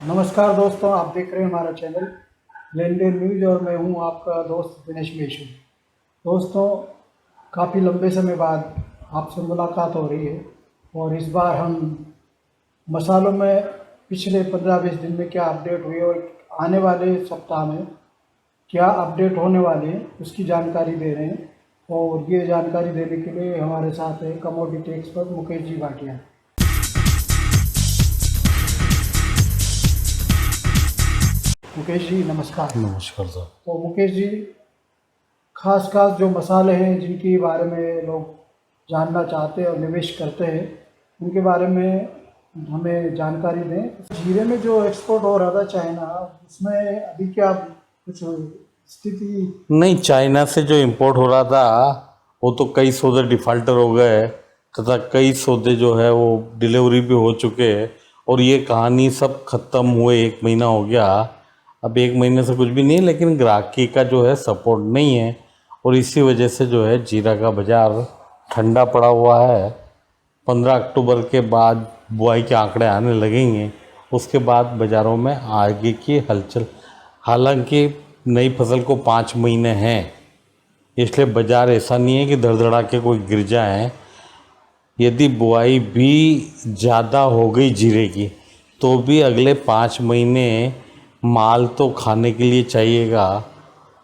नमस्कार दोस्तों, आप देख रहे हैं हमारा चैनल लेन देन न्यूज़ और मैं हूं आपका दोस्त दिनेश मेशू। दोस्तों, काफ़ी लंबे समय बाद आपसे मुलाकात हो रही है और इस बार हम मसालों में पिछले 15-20 दिन में क्या अपडेट हुई और आने वाले सप्ताह में क्या अपडेट होने वाले हैं उसकी जानकारी दे रहे हैं। और ये जानकारी देने के लिए हमारे साथ है कमोडिटी एक्सपर्ट मुकेश जी भाटिया। मुकेश जी नमस्कार। नमस्कार सर। तो मुकेश जी, खास जो मसाले हैं जिनके बारे में लोग जानना चाहते हैं और निवेश करते हैं, उनके बारे में हमें जानकारी दें। जीरे में जो एक्सपोर्ट हो रहा था चाइना, उसमें अभी क्या कुछ स्थिति? नहीं, चाइना से जो इंपोर्ट हो रहा था वो तो कई सौदे डिफ़ाल्टर हो गए तथा कई सौदे जो है वो डिलीवरी भी हो चुके हैं और ये कहानी सब ख़त्म हुए 1 महीना हो गया। अब 1 महीने से कुछ भी नहीं है, लेकिन ग्राहकी का जो है सपोर्ट नहीं है और इसी वजह से जो है जीरा का बाज़ार ठंडा पड़ा हुआ है। 15 अक्टूबर के बाद बुआई के आंकड़े आने लगेंगे, उसके बाद बाज़ारों में आगे की हलचल। हालांकि नई फसल को 5 महीने हैं, इसलिए बाज़ार ऐसा नहीं है कि धड़धड़ा के कोई गिर जाए। यदि बुआई भी ज़्यादा हो गई जीरे की तो भी अगले 5 महीने माल तो खाने के लिए चाहिएगा।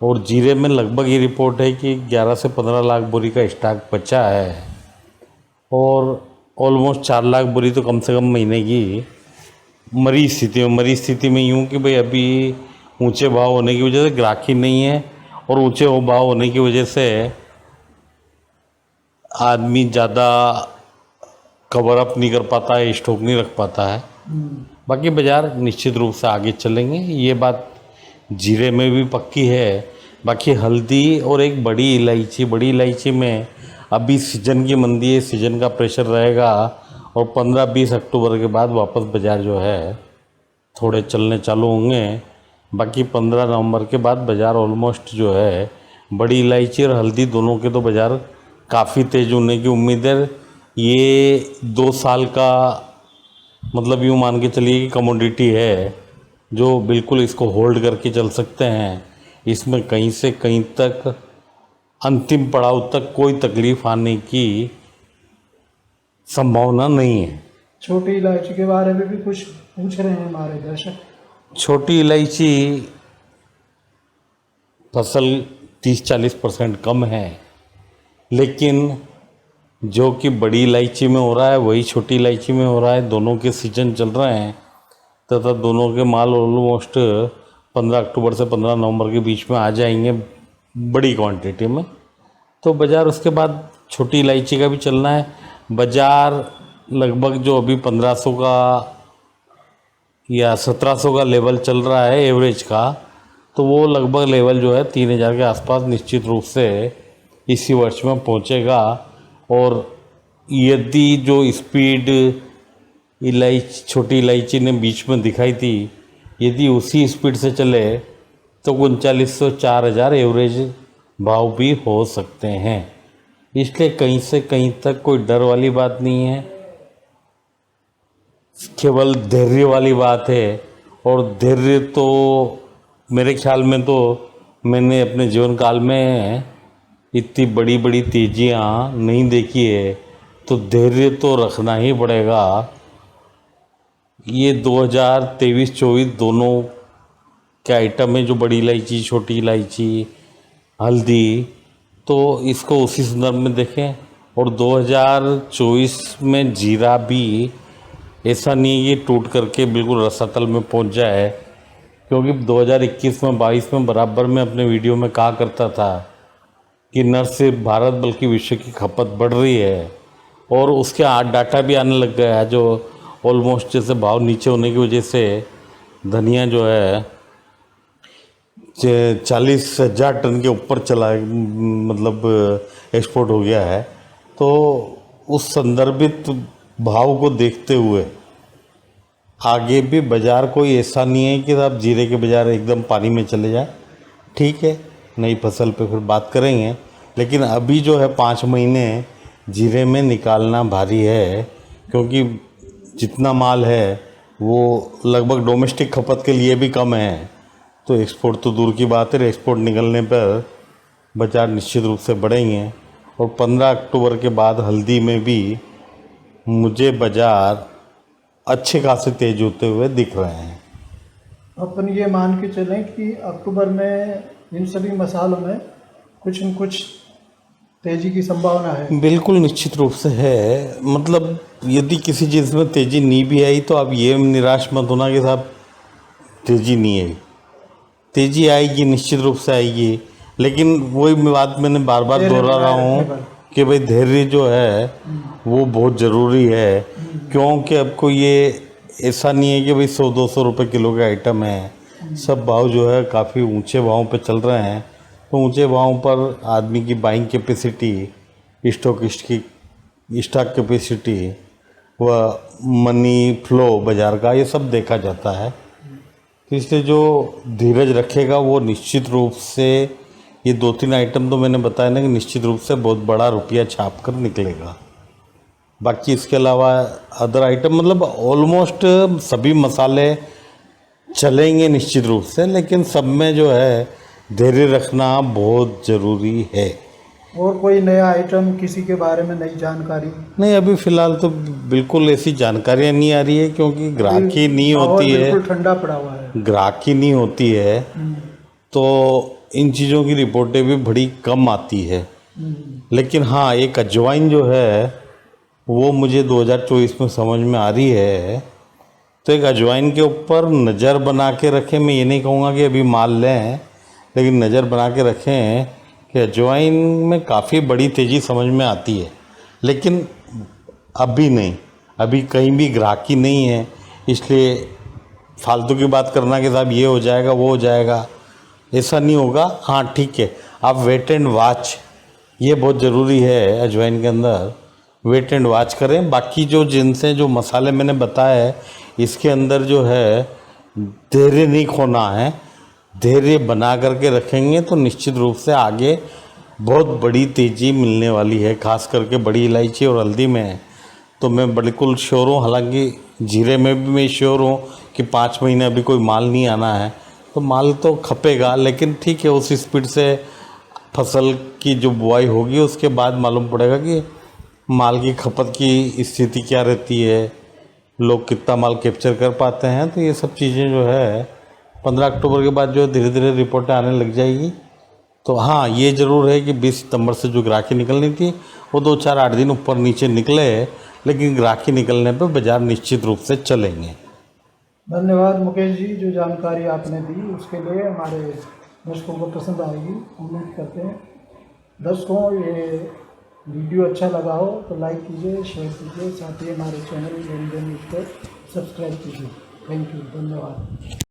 और जीरे में लगभग ये रिपोर्ट है कि 11 से 15 लाख बोरी का स्टॉक बचा है और ऑलमोस्ट 4 लाख बोरी तो कम से कम महीने की मरी स्थिति में यूँ कि भाई अभी ऊंचे भाव होने की वजह से ग्राहकी नहीं है और ऊंचे भाव होने की वजह से आदमी ज़्यादा कवर अप नहीं कर पाता है, स्टॉक नहीं रख पाता है। बाकी बाज़ार निश्चित रूप से आगे चलेंगे, ये बात जीरे में भी पक्की है। बाकी हल्दी और एक बड़ी इलायची में अभी सीजन की मंदी है, सीजन का प्रेशर रहेगा और 15-20 अक्टूबर के बाद वापस बाज़ार जो है थोड़े चलने चालू होंगे। बाकी 15 नवंबर के बाद बाज़ार ऑलमोस्ट जो है बड़ी इलायची और हल्दी दोनों के तो बाज़ार काफ़ी तेज़ होने की उम्मीद है। ये 2 साल का मतलब यूँ मान के चलिए कि कमोडिटी है जो बिल्कुल इसको होल्ड करके चल सकते हैं। इसमें कहीं से कहीं तक अंतिम पड़ाव तक कोई तकलीफ़ आने की संभावना नहीं है। छोटी इलायची के बारे में भी कुछ पूछ रहे हैं हमारे दर्शक। छोटी इलायची फसल 30-40% कम है, लेकिन जो कि बड़ी इलायची में हो रहा है वही छोटी इलायची में हो रहा है। दोनों के सीजन चल रहे हैं तथा दोनों के माल ऑलमोस्ट 15 अक्टूबर से 15 नवंबर के बीच में आ जाएंगे बड़ी क्वांटिटी में। तो बाज़ार उसके बाद छोटी इलायची का भी चलना है। बाज़ार लगभग जो अभी 1500 का या 1700 का लेवल चल रहा है एवरेज का, तो वो लगभग लेवल जो है 3000 के आसपास निश्चित रूप से इसी वर्ष में पहुंचेगा। और यदि जो स्पीड छोटी इलायची ने बीच में दिखाई थी, यदि उसी स्पीड से चले तो 3900-4000 एवरेज भाव भी हो सकते हैं। इसलिए कहीं से कहीं तक कोई डर वाली बात नहीं है, केवल धैर्य वाली बात है। और धैर्य तो मेरे ख्याल में तो मैंने अपने जीवन काल में इतनी बड़ी बड़ी तेजियाँ नहीं देखी है, तो धैर्य तो रखना ही पड़ेगा। ये 2023-24 दोनों के आइटम है, जो बड़ी इलायची, छोटी इलायची, हल्दी, तो इसको उसी संदर्भ में देखें। और 2024 में जीरा भी ऐसा नहीं है कि टूट करके बिल्कुल रसातल में पहुंच जाए, क्योंकि 2021 में 22 में बराबर में अपने वीडियो में कहा करता था कि न सिर्फ भारत बल्कि विश्व की खपत बढ़ रही है। और उसके डाटा भी आने लग गया है, जो ऑलमोस्ट जैसे भाव नीचे होने की वजह से धनिया जो है 40,000 टन के ऊपर चला, मतलब एक्सपोर्ट हो गया है। तो उस संदर्भित भाव को देखते हुए आगे भी बाज़ार कोई ऐसा नहीं है कि आप जीरे के बाज़ार एकदम पानी में चले जाए। ठीक है, नई फसल पे फिर बात करेंगे, लेकिन अभी जो है 5 महीने जीरे में निकालना भारी है, क्योंकि जितना माल है वो लगभग डोमेस्टिक खपत के लिए भी कम है, तो एक्सपोर्ट तो दूर की बात है, एक्सपोर्ट निकलने पर बाज़ार निश्चित रूप से बढ़ेंगे। और 15 अक्टूबर के बाद हल्दी में भी मुझे बाज़ार अच्छे खासे तेज होते हुए दिख रहे हैं। अपन ये मान के चलें कि अक्टूबर में इन सभी मसालों में कुछ न कुछ तेजी की संभावना है। बिल्कुल निश्चित रूप से है। मतलब यदि किसी चीज़ में तेज़ी नहीं भी आई तो आप ये निराश मत होना कि साहब तेज़ी नहीं आई। तेज़ी आएगी, निश्चित रूप से आएगी, लेकिन वही बात मैंने बार बार दोहरा रहा हूँ कि भाई धैर्य जो है वो बहुत ज़रूरी है। क्योंकि आपको ये ऐसा नहीं है कि भाई 100-200 रुपये किलो के आइटम है, सब भाव जो है काफ़ी ऊंचे भावों पे चल रहे हैं। तो ऊंचे भावों पर आदमी की बाइंग कैपेसिटी, स्टॉकिस्ट की स्टॉक कैपेसिटी व मनी फ्लो बाज़ार का, ये सब देखा जाता है। तो इसलिए जो धीरज रखेगा वो निश्चित रूप से, ये 2-3 आइटम तो मैंने बताया ना कि निश्चित रूप से बहुत बड़ा रुपया छाप कर निकलेगा। बाकी इसके अलावा अदर आइटम मतलब ऑलमोस्ट सभी मसाले चलेंगे निश्चित रूप से, लेकिन सब में जो है धैर्य रखना बहुत ज़रूरी है। और कोई नया आइटम, किसी के बारे में नई जानकारी? नहीं, अभी फ़िलहाल तो बिल्कुल ऐसी जानकारियाँ नहीं आ रही है, क्योंकि ग्राहकी नहीं होती है, बिल्कुल ठंडा पड़ा हुआ है, ग्राहकी नहीं होती है, तो इन चीज़ों की रिपोर्टें भी बड़ी कम आती है। लेकिन हाँ, एक अजवाइन जो है वो मुझे 2024 में समझ में आ रही है। तो एक अजवाइन के ऊपर नज़र बना के रखें। मैं ये नहीं कहूँगा कि अभी माल लें, लेकिन नज़र बना के रखें कि अजवाइन में काफ़ी बड़ी तेज़ी समझ में आती है, लेकिन अभी नहीं, अभी कहीं भी ग्राहकी नहीं है। इसलिए फालतू की बात करना कि साहब ये हो जाएगा वो हो जाएगा, ऐसा नहीं होगा। हाँ ठीक है, आप वेट एंड वॉच, ये बहुत ज़रूरी है अजवाइन के अंदर, वेट एंड वॉच करें। बाकी जो जिनसे जो मसाले मैंने बताया है, इसके अंदर जो है धैर्य नहीं खोना है। धैर्य बना करके रखेंगे तो निश्चित रूप से आगे बहुत बड़ी तेज़ी मिलने वाली है, खास करके बड़ी इलायची और हल्दी में। तो मैं बिल्कुल श्योर हूँ, हालांकि जीरे में भी मैं श्योर हूँ कि 5 महीने अभी कोई माल नहीं आना है, तो माल तो खपेगा, लेकिन ठीक है, उस स्पीड से फसल की जो बुआई होगी उसके बाद मालूम पड़ेगा कि माल की खपत की स्थिति क्या रहती है, लोग कितना माल कैप्चर कर पाते हैं। तो ये सब चीज़ें जो है 15 अक्टूबर के बाद जो धीरे धीरे रिपोर्टें आने लग जाएगी। तो हाँ, ये ज़रूर है कि 20 सितंबर से जो ग्राहकी निकलनी थी वो 2-4-8 दिन ऊपर नीचे निकले, लेकिन ग्राहकी निकलने पर बाज़ार निश्चित रूप से चलेंगे। धन्यवाद मुकेश जी, जो जानकारी आपने दी उसके लिए हमारे दर्शकों को पसंद आएगी, उम्मीद करते हैं। दर्शकों, ये वीडियो अच्छा लगा हो तो लाइक कीजिए, शेयर कीजिए, साथ ही हमारे चैनल लेन देन न्यूज़ को सब्सक्राइब कीजिए। थैंक यू, धन्यवाद।